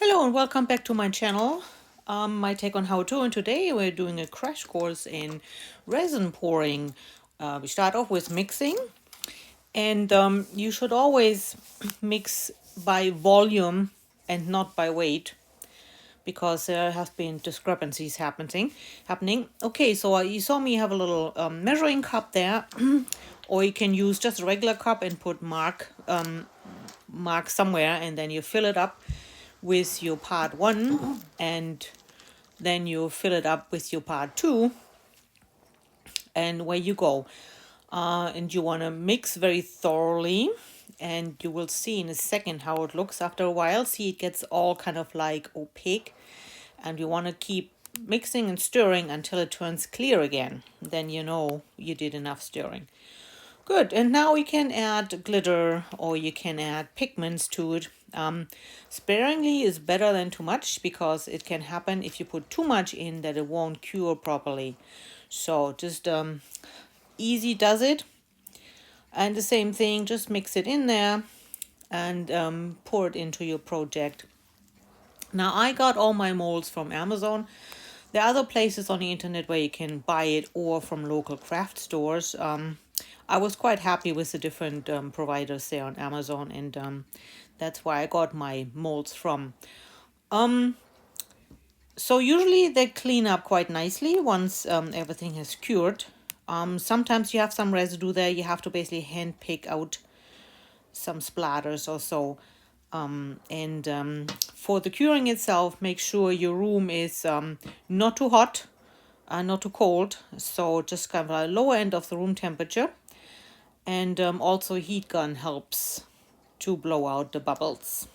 Hello and welcome back to my channel. My take on how to, and today we're doing a crash course in resin pouring. We start off with mixing, and you should always mix by volume and not by weight because there have been discrepancies happening. Okay, so you saw me have a little measuring cup there, or you can use just a regular cup and put mark somewhere, and then you fill it up with your part 1, and then you fill it up with your part 2, and away you go. And you want to mix very thoroughly, and you will see in a second how it looks after a while. See, it gets all kind of like opaque, and you want to keep mixing and stirring until it turns clear again. Then you know you did enough stirring. Good, and now we can add glitter, or you can add pigments to it. Sparingly is better than too much, because it can happen if you put too much in that it won't cure properly. So just easy does it. And the same thing, just mix it in there and pour it into your project. Now I got all my molds from Amazon. There are other places on the internet where you can buy it, or from local craft stores. I was quite happy with the different providers there on Amazon, and that's where I got my molds from. So usually they clean up quite nicely once everything has cured. Sometimes you have some residue there. You have to basically hand pick out some splatters or so. And for the curing itself, make sure your room is not too hot, not too cold. So just kind of a lower end of the room temperature. And also heat gun helps to blow out the bubbles.